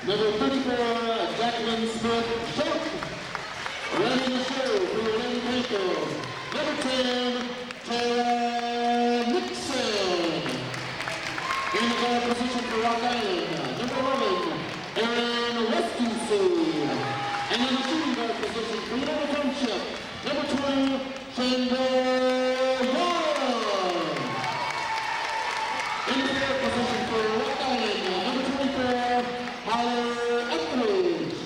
Number 34, Jacqueline Smith, short. Running the show for the Lady Panthers. Number 10, Tara Nixon. In the guard position for Rock Island, number 11, Aaron Weskinson. And in the shooting guard position for Little Township, number 12, Chandler Young. In the guard position for Rock Island, number 24, Holly Etheridge.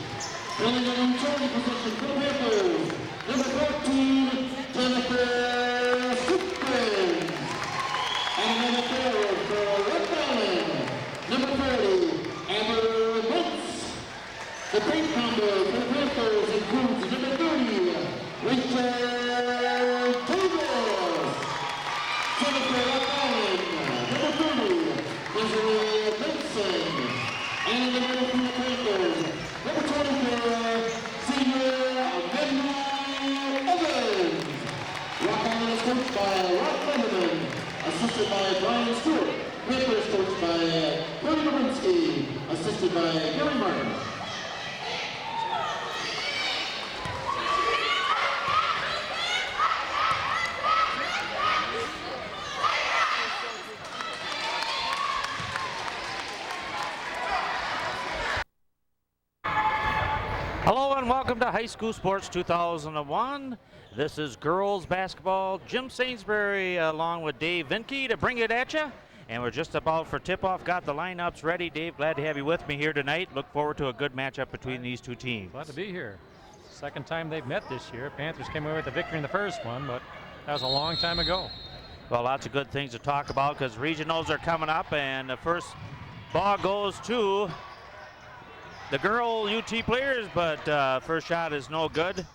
Filling in the utility position for the Panthers, number 14, Jennifer Simpson. And another forward for Rock Island, number 30, Amber Wentz. The great combo for the Panthers includes number 30, Rachel Taylor. Jennifer Rock Island, number 30, Desiree Benson. And in the middle for the Panthers, number 24, senior Mandy Evans. Rock Island is coached by Rob Letterman, assisted by Brian Stewart. Panthers coached by Cody Lewinsky, assisted by Gary Martin. Hello and welcome to High School Sports 2001. This is girls basketball. Jim Sainsbury along with Dave Vinke to bring it at you. And we're just about for tip-off. Got the lineups ready. Dave, glad to have you with me here tonight. Look forward to a good matchup between these two teams. Glad to be here. Second time they've met this year. Panthers came away with the victory in the first one, but that was a long time ago. Well, lots of good things to talk about because regionals are coming up, and the first ball goes to the girl UT players, but first shot is no good.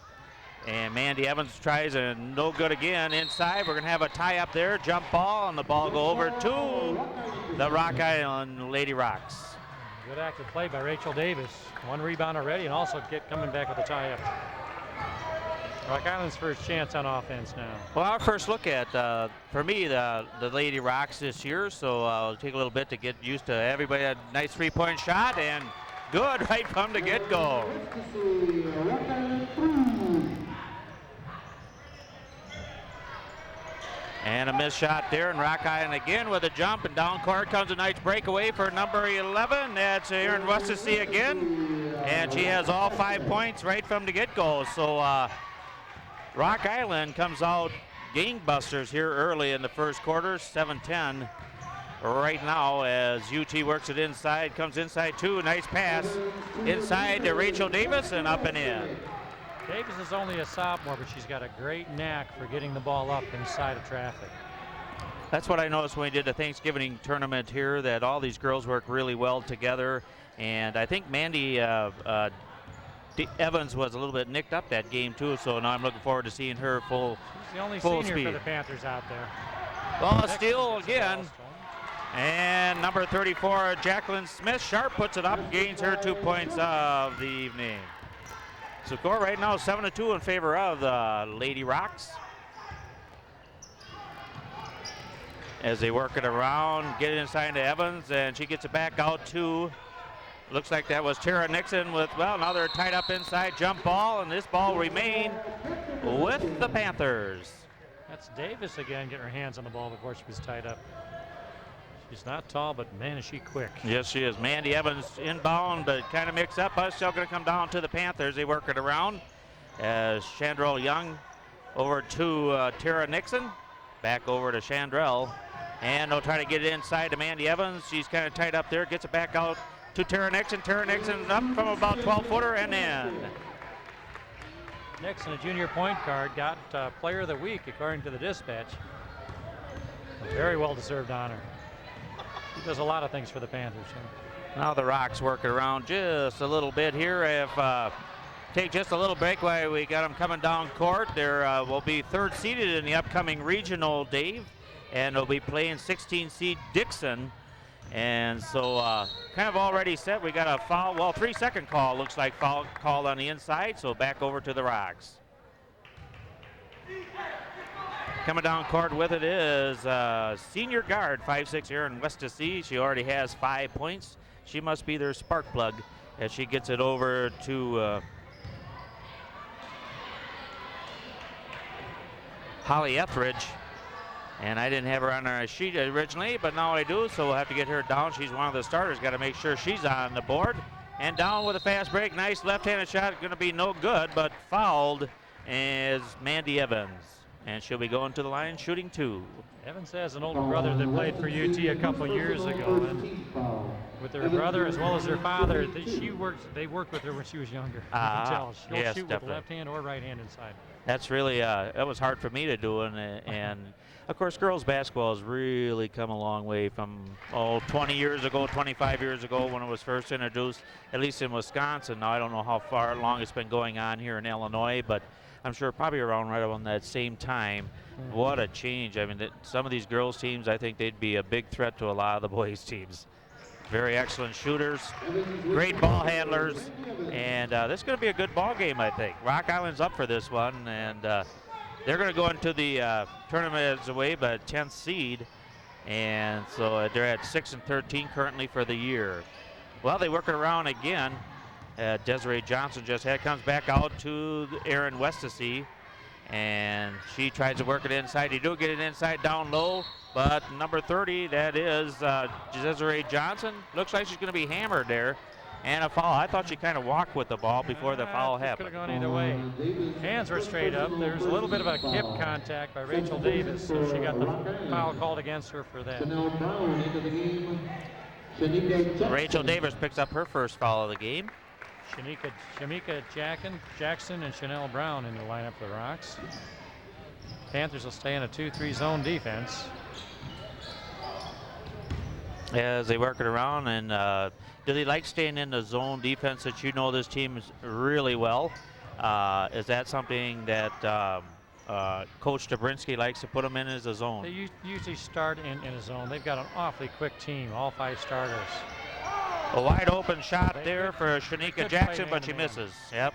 And Mandy Evans tries and no good again inside. We're going to have a tie up there, jump ball, and the ball go over to the Rock Island Lady Rocks. Good active play by Rachel Davis. One rebound already and also coming back with a tie up. Rock Island's first chance on offense now. Well, our first look at, for me, the Lady Rocks this year, so I'll take a little bit to get used to everybody. A nice three-point shot and good right from the get-go. And a missed shot there, and Rock Island again with a jump, and down court comes a nice breakaway for number 11. That's Erin Westasey again, and she has all 5 points right from the get-go. So Rock Island comes out gangbusters here early in the first quarter, 7-10 right now as UT works it inside, comes inside too, nice pass inside to Rachel Davis and up and in. Davis is only a sophomore, but she's got a great knack for getting the ball up inside of traffic. That's what I noticed when we did the Thanksgiving tournament here, that all these girls work really well together. And I think Mandy Evans was a little bit nicked up that game too, so now I'm looking forward to seeing her full She's the only full senior speed for the Panthers out there. Well, a steal again. And number 34, Jacqueline Smith, sharp puts it up, gains her 2 points of the evening. So score right now 7-2 in favor of the Lady Rocks. As they work it around, get it inside to Evans, and she gets it back out to, looks like that was Tara Nixon with, well, now they're tied up inside, jump ball, and this ball remained with the Panthers. That's Davis again getting her hands on the ball before she was tied up. She's not tall, but man, is she quick. Yes, she is. Mandy Evans inbound, but kind of mixed up. But still going to come down to the Panthers. They work it around as Chandrell Young over to Tara Nixon. Back over to Chandrell. And they'll try to get it inside to Mandy Evans. She's kind of tied up there. Gets it back out to Tara Nixon. Tara Nixon up from about 12-footer and in. Nixon, a junior point guard, got Player of the Week according to the dispatch. A very well-deserved honor. He does a lot of things for the Panthers. Now the Rocks work it around just a little bit here. If take just a little break while we got them coming down court. There will be third seeded in the upcoming regional, Dave, and they'll be playing 16 seed Dixon. And so kind of already set. We got a foul, well, 3-second call, looks like foul called on the inside, so back over to the Rocks. Coming down court with it is senior guard, 5'6", Erin Westasey. She already has 5 points. She must be their spark plug as she gets it over to Holly Etheridge. And I didn't have her on our sheet originally, but now I do, so we'll have to get her down. She's one of the starters. Got to make sure she's on the board. And down with a fast break. Nice left-handed shot. Going to be no good, but fouled is Mandy Evans. And she'll be going to the line shooting 2. Evans has an older brother that played for UT a couple years ago, and with her brother as well as her father, they worked with her when she was younger. You can tell she'll yes, shoot definitely. with left hand or right hand inside. That's really that was hard for me to do, and of course girls basketball has really come a long way from 20 years ago, 25 years ago when it was first introduced, at least in Wisconsin. Now I don't know how long it's been going on here in Illinois, but I'm sure probably around right around that same time. What a change. I mean, some of these girls teams, I think they'd be a big threat to a lot of the boys teams. Very excellent shooters, great ball handlers, and this is going to be a good ball game, I think. Rock Island's up for this one, and they're going to go into the tournament as away by 10th seed, and so they're at 6-13 currently for the year. Well, they work it around again. Desiree Johnson comes back out to Erin Westasey, and she tries to work it inside. They do get it inside down low, but number 30, that is Desiree Johnson. Looks like she's going to be hammered there, and a foul. I thought she kind of walked with the ball before the foul happened. Could have gone either way. Hands were straight up. There's a little bit of a hip contact by Rachel Davis, so she got the foul called against her for that. Rachel Davis picks up her first foul of the game. Shamika Jackson and Chanel Brown in the lineup for the Rocks. Panthers will stay in a 2-3 zone defense. As they work it around, and do they like staying in the zone defense that you know this team really well? Is that something that Coach Dabrinsky likes to put them in as a zone? They usually start in a zone. They've got an awfully quick team, all 5 starters. A wide open shot there for Shanika Jackson, but she misses. Yep.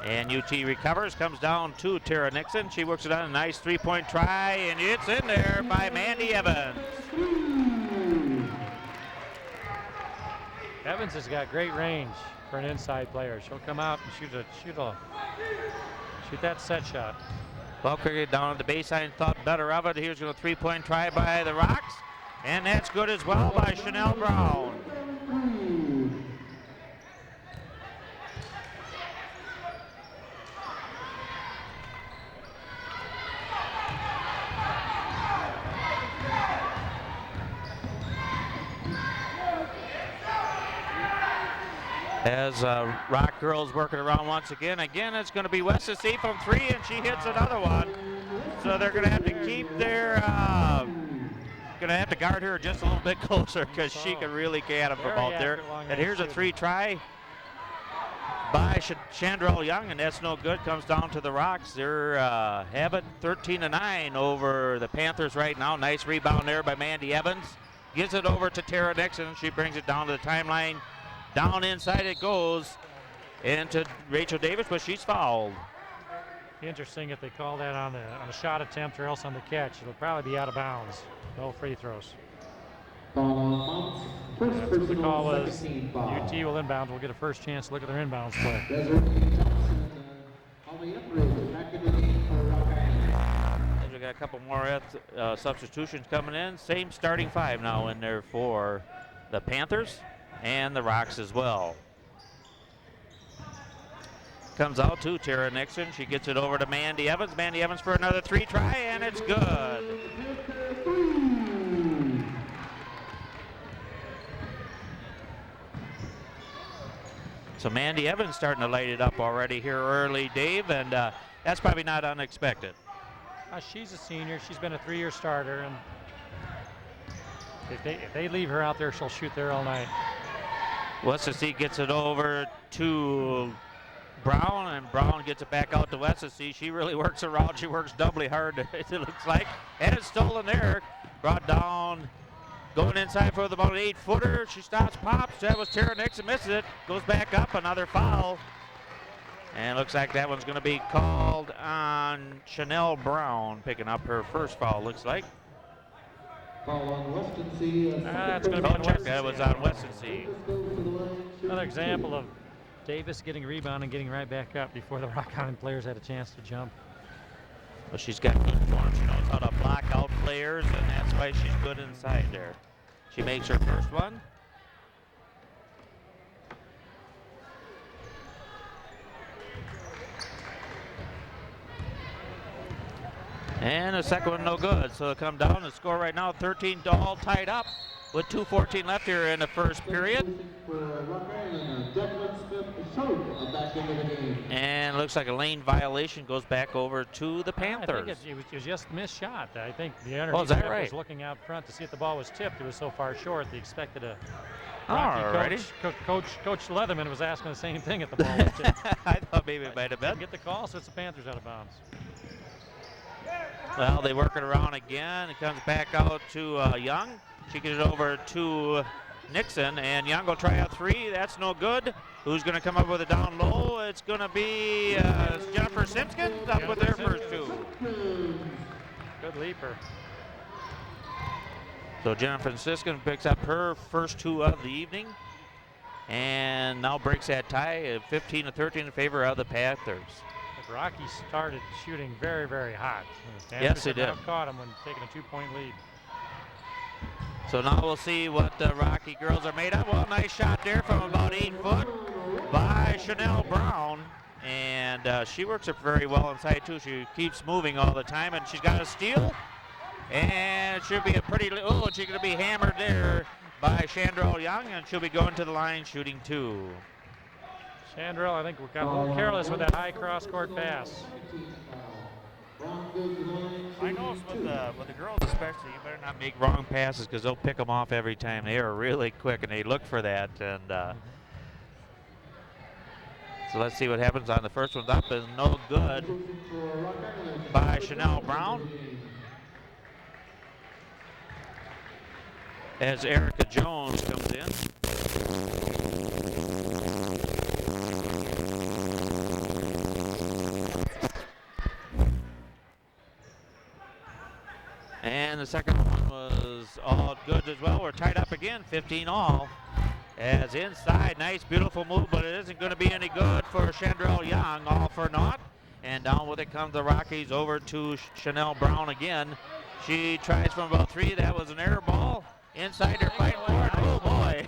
And UT recovers, comes down to Tara Nixon. She works it on a nice 3-point try, and it's in there by Mandy Evans. Evans has got great range for an inside player. She'll come out and shoot that set shot. Well, cricket down at the baseline, thought better of it. Here's a 3-point try by the Rocks. And that's good as well by Chanel Brown. As Rock girls working around once again. Again, it's going to be Westasey from 3, and she hits another one. So they're going to have to keep their going to have to guard her just a little bit closer because she can really get them from out there. And here's a 3 try by Chandrell Young, and that's no good. Comes down to the Rocks. They're have it 13-9 over the Panthers right now. Nice rebound there by Mandy Evans. Gives it over to Tara Nixon. She brings it down to the timeline. Down inside it goes into Rachel Davis, but she's fouled. Interesting if they call that on a shot attempt or else on the catch. It'll probably be out of bounds. No free throws. That's what the call was. UT will inbound. We'll get a first chance to look at their inbounds play. We got a couple more substitutions coming in. Same starting 5 now in there for the Panthers and the Rocks as well. Comes out to Tara Nixon. She gets it over to Mandy Evans. Mandy Evans for another 3 try, and it's good. So Mandy Evans starting to light it up already here early, Dave, and that's probably not unexpected. She's a senior. She's been a 3-year starter, and if they leave her out there, she'll shoot there all night. Westasey gets it over to Brown, and Brown gets it back out to Westasey. She really works around. She works doubly hard, it looks like. And it's stolen there. Brought down, going inside for about an 8-footer. She stops, pops. That was Tara Nixon, misses it. Goes back up, another foul. And looks like that one's going to be called on Chanel Brown, picking up her first foul, looks like. Foul on Westasey. That's going to be on Westasey. That was on Westasey. Another example of Davis getting a rebound and getting right back up before the Rock Island players had a chance to jump. Well, she's got good form. She knows how to block out players, and that's why she's good inside there. She makes her first one. And the second one no good. So they'll come down and score right now 13 all tied up with 2:14 left here in the first period. And looks like a lane violation goes back over to the Panthers. I think it was just a missed shot. I think the is that right? was looking out front to see if the ball was tipped. It was so far short they expected a Alrighty. Coach Leatherman was asking the same thing if the ball was tipped. I thought maybe it might have been. Didn't get the call, so it's the Panthers out of bounds. Well, they work it around again. It comes back out to Young. She gets it over to Nixon, and Young will try a three. That's no good. Who's going to come up with it down low? It's going to be Jennifer Simpson up with their first two. Good leaper. So Jennifer Simpson picks up her first two of the evening, and now breaks that tie at 15-13 in favor of the Panthers. The Rockies started shooting very, very hot. Yes, they did. Caught them when taking a 2-point lead. So now we'll see what the Rocky girls are made of. Well, nice shot there from about 8 foot by Chanel Brown. And she works it very well inside too. She keeps moving all the time, and she's got a steal. And it should be a pretty, oh, she's gonna be hammered there by Chandrell Young, and she'll be going to the line shooting two. Chandrell, I think we got a little careless with that high cross-court pass. I know with the girls especially, you better not make wrong passes because they'll pick them off every time. They are really quick and they look for that. And so let's see what happens on the first one's up and no good by Chanel Brown. As Erica Jones comes in. And the second one was all good as well. We're tied up again, 15 all. As inside, nice, beautiful move, but it isn't going to be any good for Chandrell Young, all for naught. And down with it comes the Rockies over to Chanel Brown again. She tries from about three. That was an air ball. Inside, they're fighting for it. Oh, boy.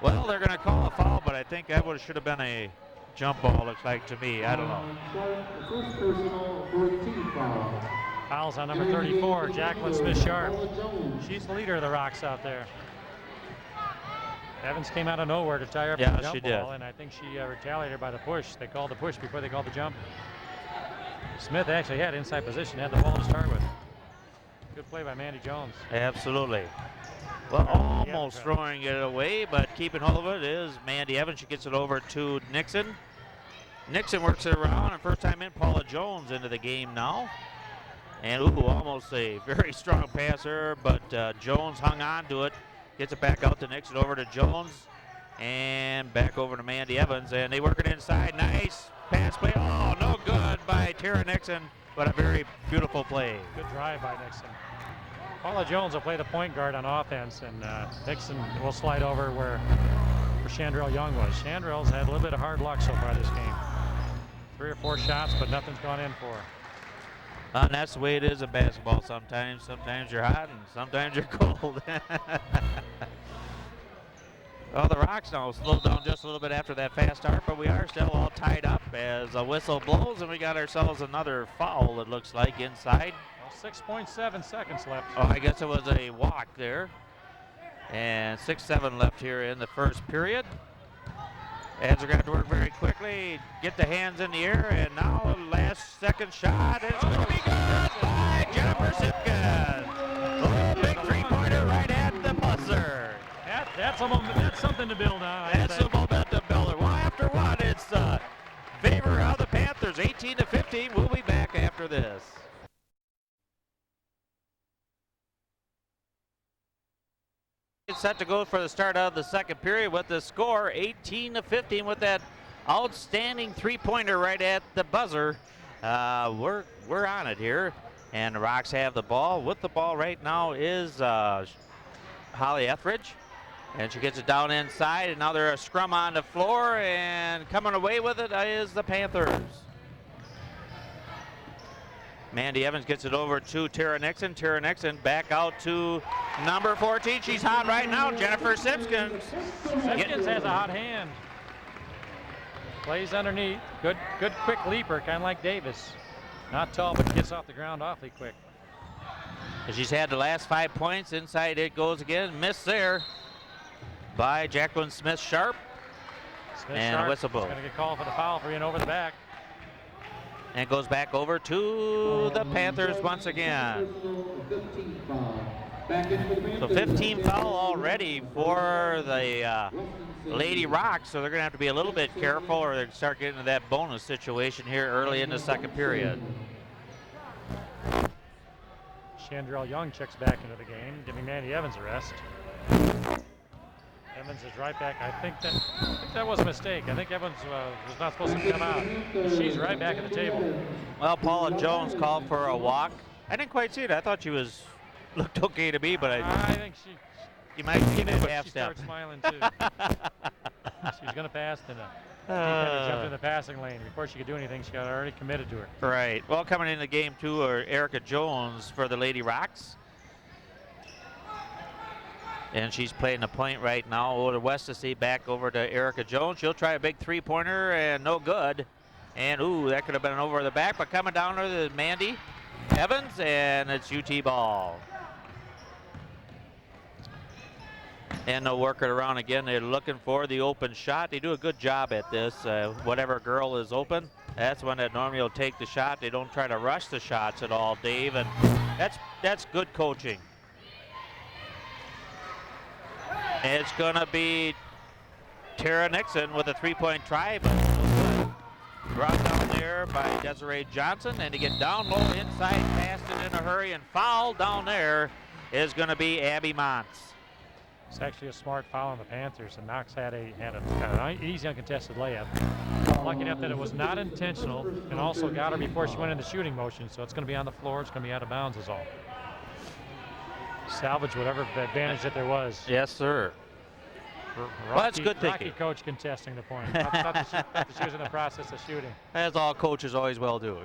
Well, they're going to call a foul, but I think that should have been a jump ball, looks like to me. I don't know. First personal 14 foul. Fouls on number 34, Jacqueline Smith Sharp. She's the leader of the Rocks out there. Evans came out of nowhere to tie her up for the jump ball, and I think she retaliated by the push. They called the push before they called the jump. Smith actually had inside position, had the ball to start with. Good play by Mandy Jones. Absolutely. Well, almost throwing it away, but keeping hold of it is Mandy Evans. She gets it over to Nixon. Nixon works it around, and first time in, Paula Jones into the game now. And almost a very strong passer, but Jones hung on to it. Gets it back out to Nixon, over to Jones, and back over to Mandy Evans. And they work it inside. Nice pass play. Oh, no good by Tara Nixon, but a very beautiful play. Good drive by Nixon. Paula Jones will play the point guard on offense, and Nixon will slide over where Chandrell Young was. Chandrell's had a little bit of hard luck so far this game. 3 or 4 shots, but nothing's gone in for her. And that's the way it is in basketball sometimes. Sometimes you're hot and sometimes you're cold. Well, the Rocks now slowed down just a little bit after that fast start, but we are still all tied up as a whistle blows, and we got ourselves another foul, it looks like, inside. Well, 6.7 seconds left. Oh, I guess it was a walk there. And 6-7 left here in the first period. As we're going to have to work very quickly, get the hands in the air, and now the last second shot is going to be good by Jennifer Simpson. Oh, big three-pointer right at the buzzer. That's something to build on. That's a momentum builder. Well, after one, it's favor of the Panthers, 18-15. We'll be back after this. It's set to go for the start of the second period with the score 18-15 with that outstanding three-pointer right at the buzzer. We're on it here, and the Rocks have the ball. With the ball right now is Holly Etheridge, And she gets it down inside, and now they're a scrum on the floor, and coming away with it is the Panthers. Mandy Evans gets it over to Tara Nixon. Tara Nixon back out to number 14. She's hot right now, Jennifer Simpkins. Simpkins has a hot hand. Plays underneath. Good quick leaper, kind of like Davis. Not tall, but gets off the ground awfully quick. She's had the last 5 points. Inside it goes again. Missed there by Jacqueline Smith Sharp. And a whistle blow. Going to get called for the foul for being over the back. And goes back over to the Panthers once again. So 15 foul already for the Lady Rock, so they're going to have to be a little bit careful or they start getting into that bonus situation here early in the second period. Chandrell Young checks back into the game, giving Mandy Evans a rest. Evans is right back. I think that was a mistake. I think Evans was not supposed to come out. She's right back at the table. Well, Paula Jones called for a walk. I didn't quite see it. I thought she looked okay to me, but I think you might see that half she step. started smiling too. She's going to pass, and defender jumped in the passing lane. Before she could do anything, she got already committed to her. Right. Well, coming in the game too are Erica Jones for the Lady Rocks. And she's playing the point right now. Over to Westasy, back over to Erica Jones. She'll try a big three-pointer and no good. And ooh, that could have been over the back, but coming down to Mandy Evans, and it's UT ball. And they'll work it around again. They're looking for the open shot. They do a good job at this. Whatever girl is open, that's one that normally will take the shot. They don't try to rush the shots at all, Dave, and that's good coaching. It's going to be Tara Nixon with a three-point try, but brought down there by Desiree Johnson, and to get down low inside, passed it in a hurry, and foul down there is going to be Abby Montz. It's actually a smart foul on the Panthers, and Knox had an easy uncontested layup. Lucky enough that it was not intentional, and also got her before she went into shooting motion, so it's going to be on the floor. It's going to be out of bounds is all. Salvage whatever advantage that there was. Yes, sir. Well, that's good thinking. Rocky coach contesting the point. Thought that she was in the process of shooting. As all coaches always well do.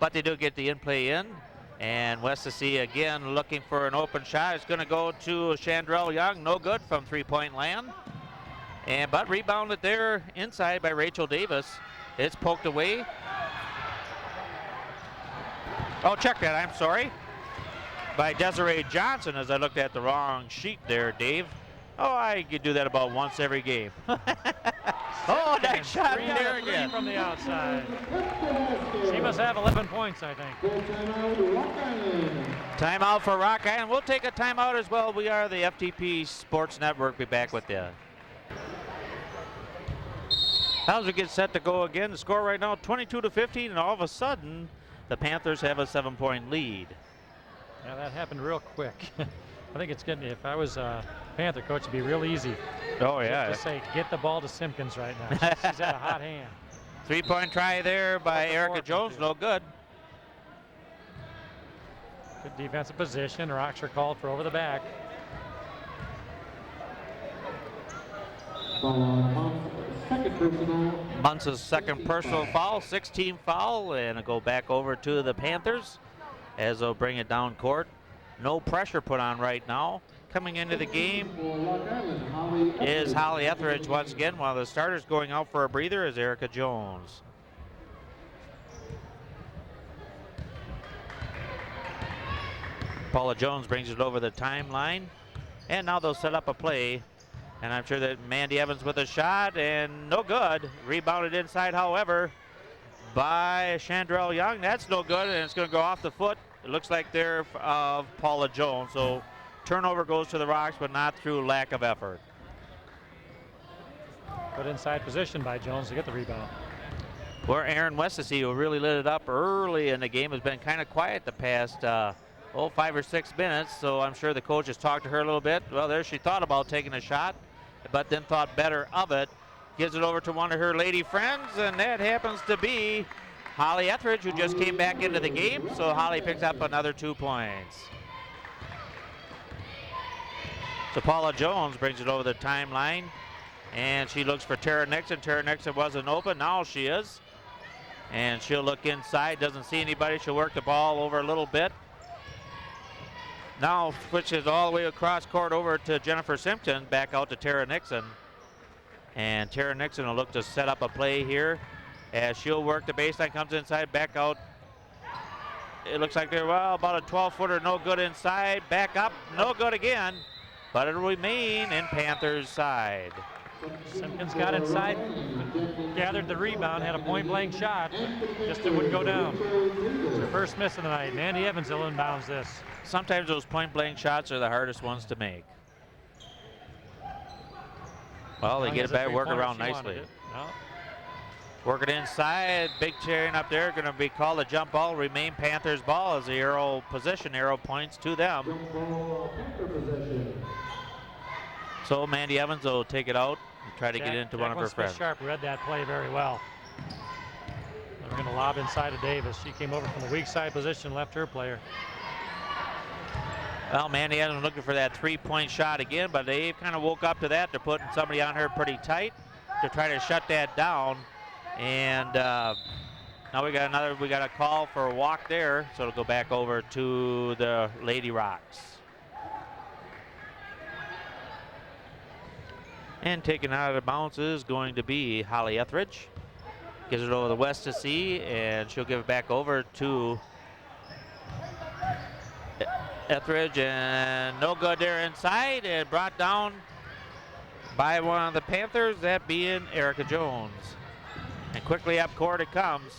But they do get the in-play in. And Westasy again looking for an open shot. It's going to go to Chandrell Young. No good from three-point land. But rebounded there inside by Rachel Davis. It's poked away. Oh, check that. I'm sorry. By Desiree Johnson, as I looked at the wrong sheet there, Dave. Oh, I could do that about once every game. Oh, nice shot there again. From the outside. She must have 11 points, I think. Timeout for Rock Island. We'll take a timeout as well. We are the FTP Sports Network. Be back with you. Hauser gets set to go again. The score right now, 22-15, and all of a sudden, the Panthers have a 7-point lead. Yeah, that happened real quick. I think it's getting, if I was a Panther coach, it'd be real easy. Oh, yeah. Just to say, get the ball to Simpkins right now. She's got a hot hand. Three-point try there by Erica Jones. No good. Good defensive position. Rocks are called for over the back. Muntz's second personal foul, 16 foul, and it'll go back over to the Panthers as they'll bring it down court. No pressure put on right now. Coming into the game is Holly Etheridge once again, while the starters going out for a breather is Erica Jones. Paula Jones brings it over the timeline, and now they'll set up a play, and I'm sure that Mandy Evans with a shot, and no good. Rebounded inside, however, by Chandrell Young. That's no good, and it's going to go off the foot. It looks like they're of Paula Jones, so turnover goes to the Rocks, but not through lack of effort. Good inside position by Jones to get the rebound. Where Aaron Westasy, who really lit it up early in the game, has been kind of quiet the past 5 or 6 minutes, so I'm sure the coach has talked to her a little bit. Well, there she thought about taking a shot, but then thought better of it. Gives it over to one of her lady friends, and that happens to be Holly Etheridge, who just came back into the game, so Holly picks up another 2 points. So Paula Jones brings it over the timeline, and she looks for Tara Nixon. Tara Nixon wasn't open. Now she is. And she'll look inside, doesn't see anybody. She'll work the ball over a little bit. Now switches all the way across court over to Jennifer Simpson, back out to Tara Nixon. And Tara Nixon will look to set up a play here as she'll work the baseline, comes inside, back out. It looks like they're, well, about a 12-footer, no good inside. Back up, no good again, but it'll remain in Panthers' side. Simpkins got inside, gathered the rebound, had a point-blank shot, but just it wouldn't go down. It's her first miss of the night. Mandy Evans will inbounds this. Sometimes those point-blank shots are the hardest ones to make. Well, they get it back, work around nicely. No. Working inside, big tearing up there, going to be called a jump ball, remain Panthers ball as the arrow points to them. So Mandy Evans will take it out and try to get into one of her friends. Sharp read that play very well. They're going to lob inside of Davis. She came over from the weak side position, left her player. Well, Mandy Evans looking for that three-point shot again, but they kind of woke up to that. They're putting somebody on her pretty tight to try to shut that down. And now we got a call for a walk there, so it'll go back over to the Lady Rocks. And taken out of the bounce is going to be Holly Etheridge. Gives it over the West to C, and she'll give it back over to Etheridge, and no good there inside, and brought down by one of the Panthers, that being Erica Jones. And quickly up court it comes.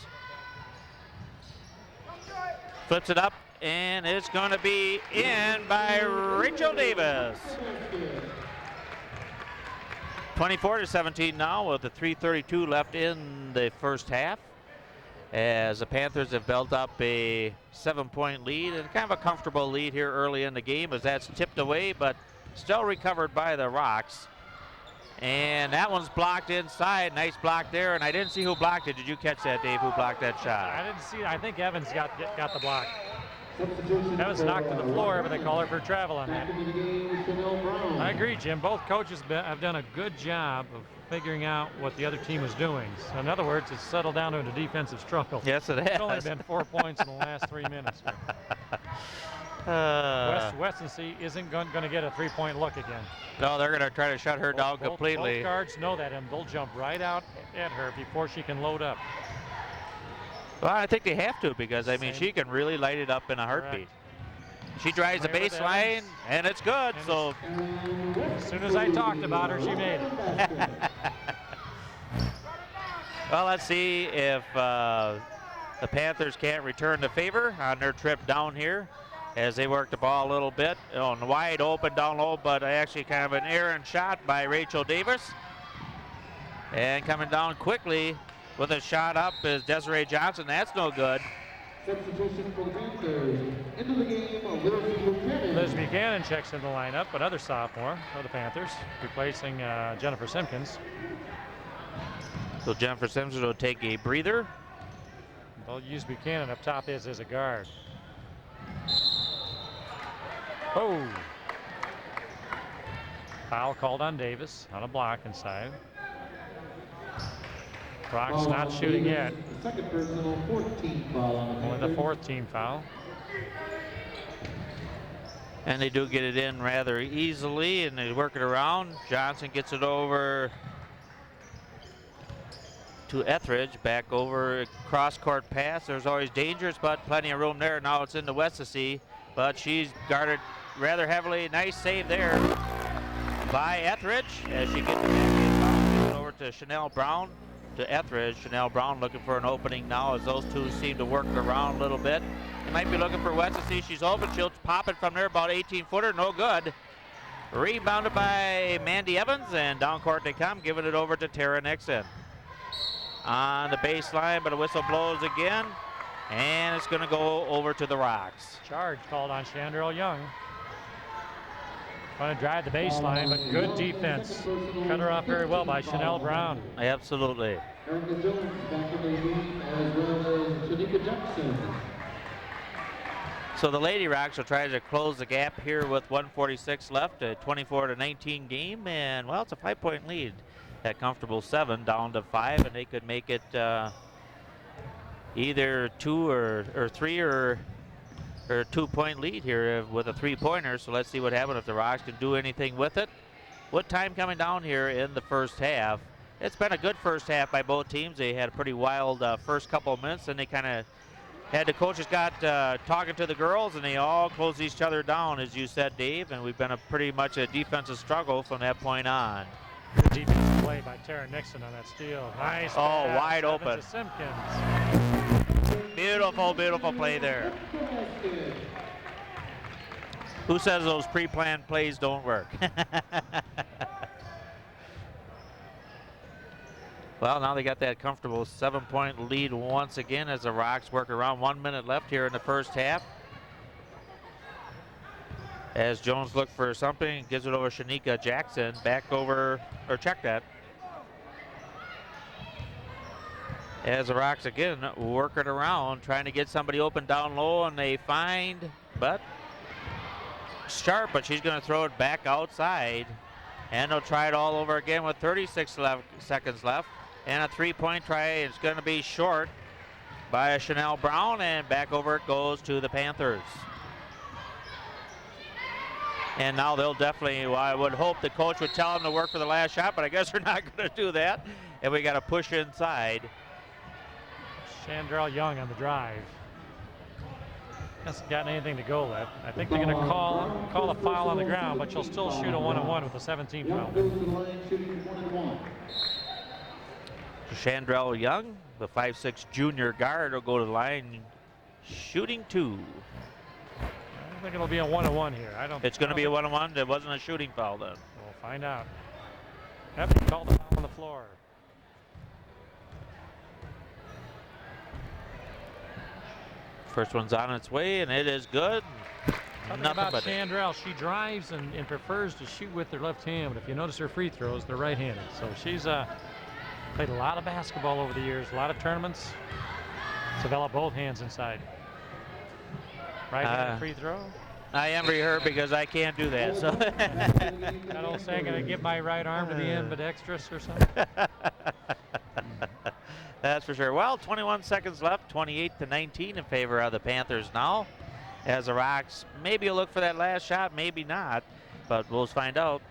Flips it up, and it's going to be in by Rachel Davis. 24-17 now with the 3:32 left in the first half, as the Panthers have built up a 7-point lead, and kind of a comfortable lead here early in the game as that's tipped away, but still recovered by the Rocks. And that one's blocked inside. Nice block there, and I didn't see who blocked it. Did you catch that, Dave, who blocked that shot? I didn't see it. I think Evans got the block. Evans knocked to the floor, but they call her for travel on that. I agree, Jim. Both coaches have done a good job of figuring out what the other team was doing. So in other words, it's settled down to a defensive struggle. Yes, it has. It's only been 4 points in the last 3 minutes. West and C isn't going to get a three-point look again. No, they're going to try to shut her down completely. Both guards know that, and they'll jump right out at her before she can load up. Well, I think they have to, because, I mean, she can really light it up in a heartbeat. Correct. She drives the baseline, and it's good. And so as soon as I talked about her, she made it. Well, let's see if the Panthers can't return the favor on their trip down here, as they work the ball a little bit on wide open down low, but actually kind of an errant shot by Rachel Davis. And coming down quickly with a shot up is Desiree Johnson. That's no good. Substitution for the Panthers. Into the game, Liz Buchanan checks in the lineup, another sophomore for the Panthers, replacing Jennifer Simpkins. So Jennifer Simpson will take a breather. They'll use Buchanan up top as a guard. Oh! Foul called on Davis on a block inside. Brock's not shooting yet. Second personal, 14 foul on the Only the fourth team foul. And they do get it in rather easily, and they work it around. Johnson gets it over to Etheridge, back over, cross-court pass. There's always dangers, but plenty of room there. Now it's in the Westacy, but she's guarded rather heavily. Nice save there by Etheridge as she gets it over to Chanel Brown. To Etheridge. Chanel Brown looking for an opening now, as those two seem to work it around a little bit. They might be looking for Westacy. She's open. She'll pop it from there, about 18-footer. No good. Rebounded by Mandy Evans, and down court they come, giving it over to Tara Nixon. On the baseline, but a whistle blows again, and it's going to go over to the Rocks. Charge called on Chandrell Young. Trying to drive the baseline, but good defense. Cut her off very well by Chanel Brown. Absolutely. Erica Jones back in the game, as well as Shanika Jackson. 24-17 now. So the Lady Rocks will try to close the gap here with 1:46 left, a 24-19 game, and well, it's a 5-point lead. That comfortable 7 down to 5, and they could make it either 2 or 3 or 2-point lead here with a 3-pointer. So let's see what happens if the Rocks can do anything with it. What time coming down here in the first half? It's been a good first half by both teams. They had a pretty wild first couple of minutes, and they kind of had the coaches got talking to the girls, and they all closed each other down, as you said, Dave, and we've been pretty much a defensive struggle from that point on. Good defensive play by Tara Nixon on that steal. Nice. Oh, pass. wide Evans open. to Simpkins. Beautiful, beautiful play there. Who says those pre-planned plays don't work? Well, now they got that comfortable 7-point lead once again as the Rocks work around. 1 minute left here in the first half. As Jones looks for something, gives it over Shanika Jackson. Back over, or check that. As the Rocks again work it around, trying to get somebody open down low, and they find, but Sharp, but she's going to throw it back outside. And they'll try it all over again with 36 seconds left. And a 3-point try is going to be short by Chanel Brown, and back over it goes to the Panthers. And now they'll definitely, well, I would hope the coach would tell them to work for the last shot, but I guess they're not going to do that. And we got to push inside. Chandrell Young on the drive. Hasn't gotten anything to go with. I think they're going to call a foul on the ground, but she'll still shoot a 1-on-1 with a 17 foul. Chandrell Young, the 5'6" junior guard, will go to the line shooting 2. I think it'll be a 1-on-1 here. It's going to be a 1-on-1. There wasn't a shooting foul then. We'll find out. Yep, he called the foul on the floor. First one's on its way, and it is good. Something about Chandrell, she drives and prefers to shoot with her left hand, but if you notice her free throws, they're right-handed. So she's played a lot of basketball over the years, a lot of tournaments. Developed both hands inside. Right-handed free throw. I envy her because I can't do that. So that old saying, "Gonna give my right arm to the ambidextrous" or something. That's for sure. Well, 21 seconds left, 28-19 in favor of the Panthers now. As the Rocks maybe look for that last shot, maybe not, but we'll find out.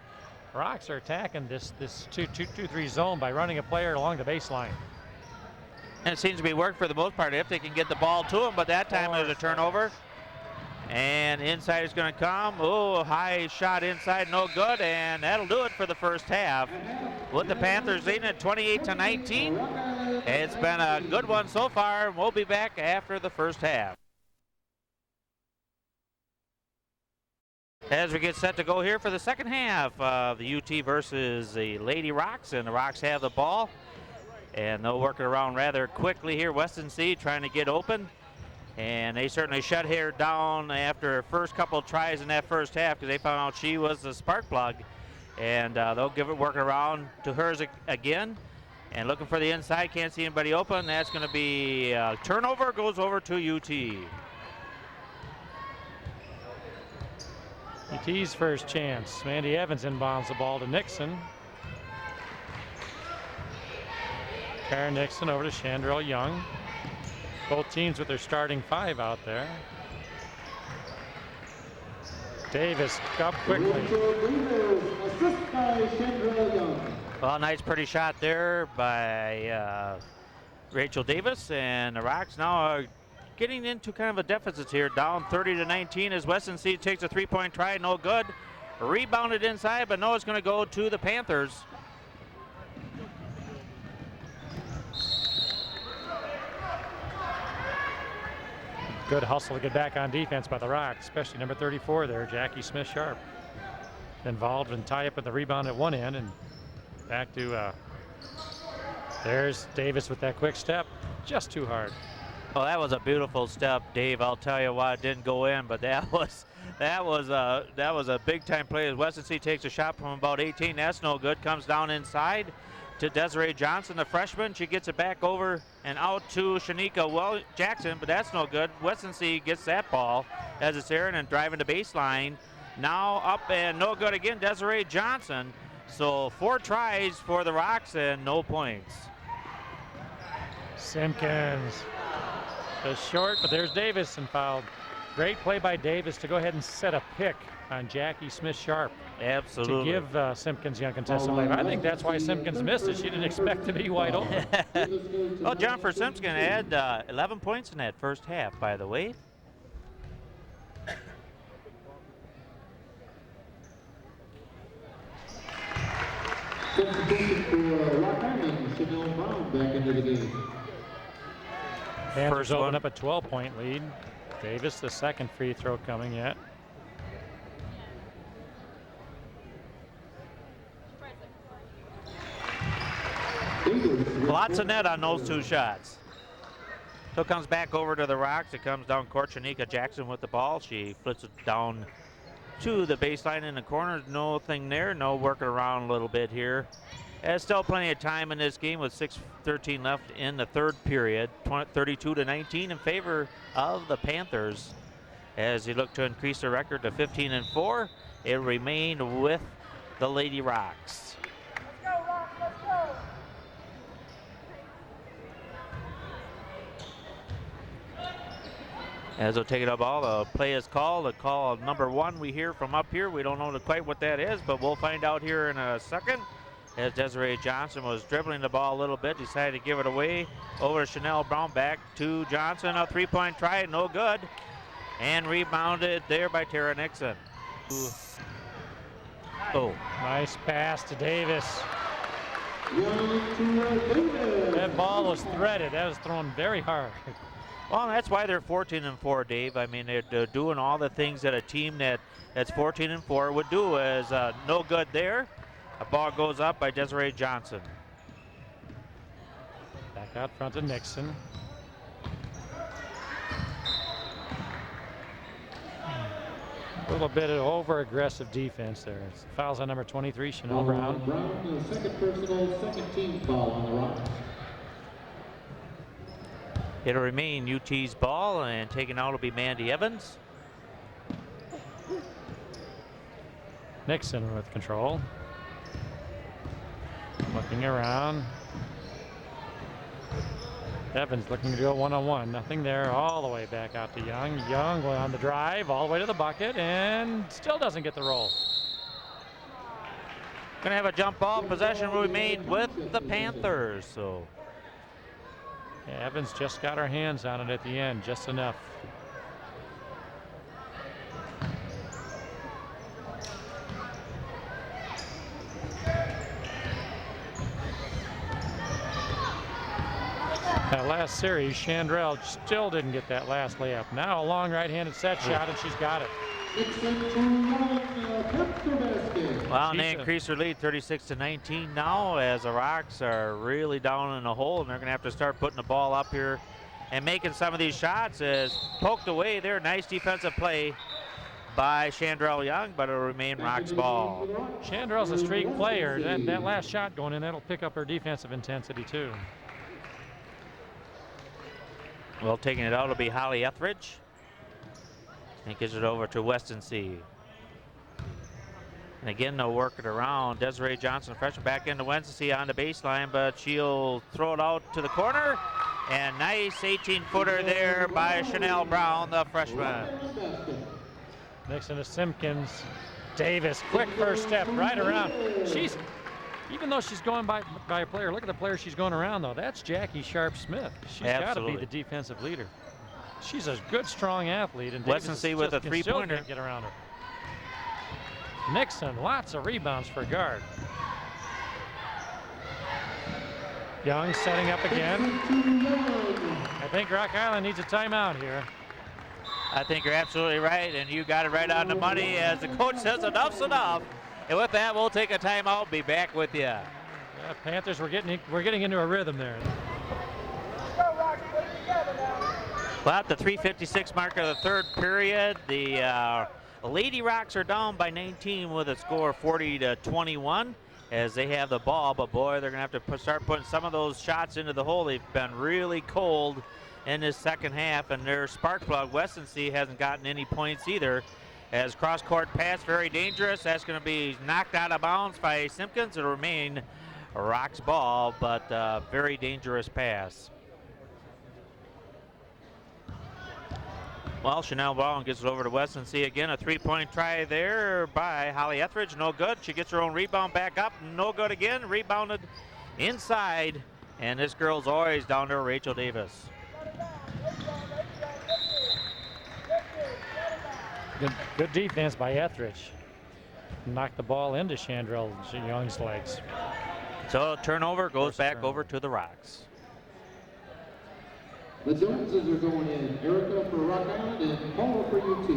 Rocks are attacking this 2-2-3 zone by running a player along the baseline. And it seems to be working for the most part if they can get the ball to them, but that time there's a turnover. And inside is going to come. Oh, high shot inside, no good, and that'll do it for the first half. With the Panthers leading at 28-19. It's been a good one so far. We'll be back after the first half. As we get set to go here for the second half of the UT versus the Lady Rocks, and the Rocks have the ball. And they'll work it around rather quickly here. Weston C trying to get open. And they certainly shut her down after her first couple of tries in that first half because they found out she was the spark plug. And they'll give it working around to hers again. And looking for the inside, can't see anybody open. That's going to be turnover, goes over to UT. UT's first chance. Mandy Evans inbounds the ball to Nixon. Karen Nixon over to Chandrell Young. Both teams with their starting 5 out there. Davis up quickly. Well, nice pretty shot there by Rachel Davis, and the Rocks now are getting into kind of a deficit here, down 30-19 as Weston C takes a 3-point try, no good. Rebounded inside, but no, it's going to go to the Panthers. Good hustle to get back on defense by the Rocks, especially number 34 there, Jackie Smith Sharp. Involved and tie up with the rebound at one end, and back to there's Davis with that quick step, just too hard. Well, that was a beautiful step, Dave. I'll tell you why it didn't go in, but that was a big time play as Weston C takes a shot from about 18. That's no good. Comes down inside, to Desiree Johnson, the freshman. She gets it back over and out to Shanika Jackson, but that's no good. Weston C gets that ball as it's airing and driving the baseline. Now up and no good again, Desiree Johnson. So 4 tries for the Rocks and no points. Simpkins is short, but there's Davis and fouled. Great play by Davis to go ahead and set a pick on Jackie Smith-Sharp. Absolutely. To give Simpkins the uncontested lane. I think that's why Simpkins missed it. She didn't expect to be wide open. Well, Jennifer Simpson had 11 points in that first half, by the way. Panthers open up a 12-point lead. Davis, the second free throw coming yet. Lots of net on those 2 shots. So it comes back over to the Rocks. It comes down court. Shanika Jackson with the ball. She flips it down to the baseline in the corner. Nothing there. No working around a little bit here. There's still plenty of time in this game with 6:13 left in the third period. 32-19 in favor of the Panthers as they look to increase their record to 15-4. It remained with the Lady Rocks. As they'll take it up ball, the play is called. The call number 1 we hear from up here. We don't know quite what that is, but we'll find out here in a second. As Desiree Johnson was dribbling the ball a little bit, decided to give it away over to Chanel Brown. Back to Johnson, a 3-point try, no good. And rebounded there by Tara Nixon. Oh. Nice pass to Davis. That ball was threaded. That was thrown very hard. Well, that's why they're 14-4, Dave. I mean, they're doing all the things that a team that's 14-4 would do. As no good there. A ball goes up by Desiree Johnson. Back out front to Nixon. A little bit of over-aggressive defense there. Fouls on number 23, Chanel Brown. Brown, second personal, second team foul on the Rocks. It'll remain UT's ball, and taken out will be Mandy Evans. Nixon with control. Looking around. Evans looking to go one-on-one. Nothing there. All the way back out to Young. Young going on the drive all the way to the bucket and still doesn't get the roll. Gonna have a jump ball. Possession will remain with the Panthers. So yeah, Evans just got her hands on it at the end, just enough. That last series, Chandrell still didn't get that last layup. Now a long right-handed set shot, and she's got it. Well, and they increase their lead 36-19 now as the Rocks are really down in the hole, and they're going to have to start putting the ball up here and making some of these shots. As poked away there, nice defensive play by Chandrell Young, but it'll remain Rocks ball. Chandrell's a streak player. That last shot going in, that'll pick up her defensive intensity too. Well, taking it out will be Holly Etheridge. And gives it over to Weston C. And again, they'll work it around. Desiree Johnson, freshman, back into Weston C on the baseline, but she'll throw it out to the corner. And nice 18-footer there by Chanel Brown, the freshman. Nixon to Simpkins. Davis, quick first step right around. Even though she's going by a player, look at the player she's going around though. That's Jackie Sharp-Smith. She's got to be the defensive leader. She's a good, strong athlete, and Weston C with a three-pointer. Get around her. Nixon, lots of rebounds for guard. Young setting up again. I think Rock Island needs a timeout here. I think you're absolutely right, and you got it right on the money as the coach says enough's enough. And with that, we'll take a timeout. Be back with you. Yeah, Panthers, we're getting into a rhythm there. Well, at the 3:56 mark of the third period, the Lady Rocks are down by 19 with a score of 40-21. as they have the ball, but boy, they're going to have to start putting some of those shots into the hole. They've been really cold in this second half, and their spark plug, Westonsea, hasn't gotten any points either. As cross-court pass, very dangerous. That's going to be knocked out of bounds by Simpkins. It'll remain Rock's ball, but very dangerous pass. Well, Chanel Brown gets it over to Westonsea again. A three-point try there by Holly Etheridge. No good. She gets her own rebound back up. No good again. Rebounded inside. And this girl's always down there, Rachel Davis. Good defense by Etheridge. Knocked the ball into Chandrell Young's legs. So turnover goes back over to the Rocks. The Joneses are going in. Erica for Rock Island and Paula for UT.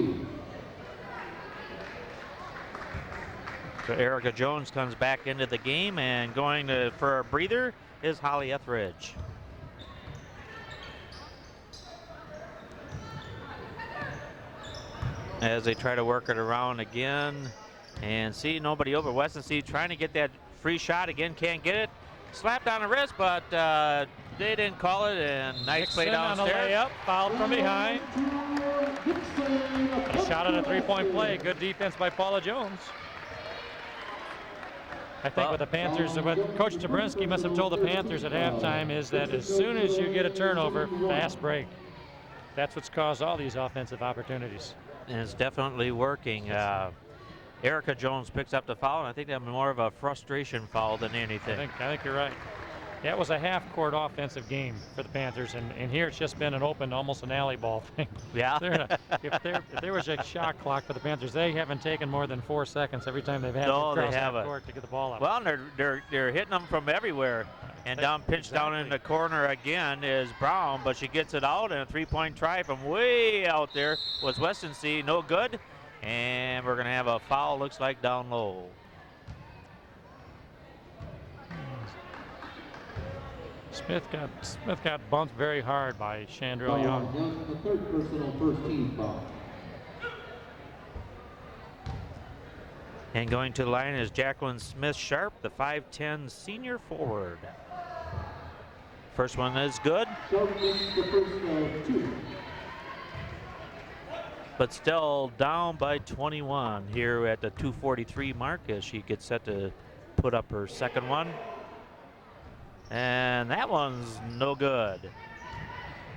So Erica Jones comes back into the game, and going for a breather is Holly Etheridge. As they try to work it around again, and see nobody over. Westonsea trying to get that free shot again, can't get it. Slapped on the wrist, but they didn't call it, and nice play downstairs. On a layup, fouled from behind. A shot at a three-point play. Good defense by Paula Jones. I think with the Panthers, what Coach Tabrinsky must have told the Panthers at halftime is that as soon as you get a turnover, fast break. That's what's caused all these offensive opportunities. And it's definitely working. Erica Jones picks up the foul, and I think that's more of a frustration foul than anything. I think you're right. Yeah, it was a half-court offensive game for the Panthers, and here it's just been an open, almost an alley ball thing. Yeah. If there was a shot clock for the Panthers, they haven't taken more than 4 seconds every time they've had to cross that court to get the ball up. Well, they're hitting them from everywhere. And pitched down in the corner again is Brown, but she gets it out, and a three-point try from way out there was Westonsea, no good. And we're going to have a foul, looks like down low. Smith got bumped very hard by Chandrell Young. The third personal first team foul. And going to the line is Jacqueline Smith Sharp, the 5'10 senior forward. First one is good. Sharp gets the first of two. But still down by 21 here at the 2:43 mark as she gets set to put up her second one. And that one's no good.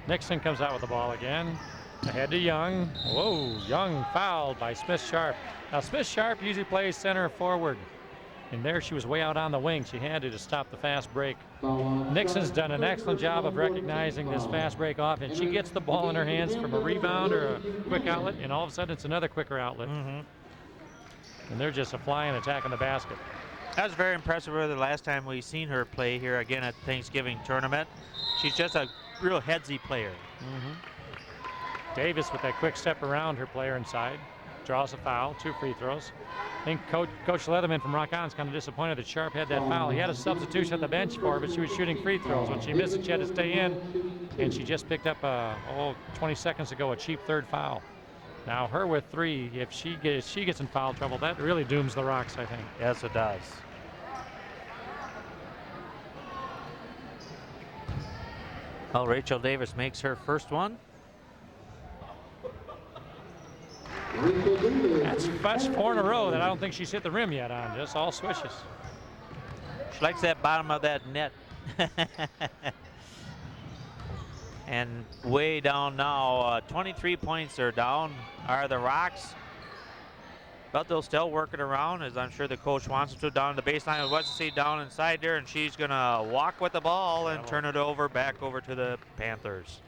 Nixon comes out with the ball again. Ahead to Young. Whoa, Young fouled by Smith Sharp. Now Smith Sharp usually plays center forward. And there she was way out on the wing. She had to stop the fast break. Nixon's done an excellent job of recognizing this fast break off, and she gets the ball in her hands from a rebound or a quick outlet, and all of a sudden it's another quicker outlet. And they're just a flying attacking the basket. That was very impressive with her the last time we seen her play here again at the Thanksgiving tournament. She's just a real headsy player. Davis with that quick step around her player inside. Draws a foul, 2 free throws. I think Coach Leatherman from Rock Island's kind of disappointed that Sharp had that foul. He had a substitution at the bench for her, but she was shooting free throws. When she missed it, she had to stay in, and she just picked up 20 seconds ago a cheap third foul. Now her with 3, if she gets in foul trouble, that really dooms the Rocks, I think. Yes, it does. Well, Rachel Davis makes her first one. That's 4 in a row that I don't think she's hit the rim yet on, just all swishes. She likes that bottom of that net. And way down now, 23 points are down, are the Rocks. But they'll still work it around, as I'm sure the coach wants them to, down the baseline with Westonsea down inside there, and she's gonna walk with the ball and turn it back over to the Panthers.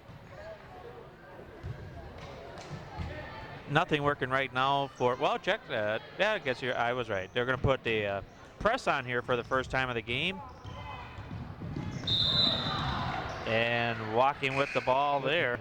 Nothing working right now for, well, check that. Yeah, I guess I was right. They're going to put the press on here for the first time of the game. And walking with the ball there.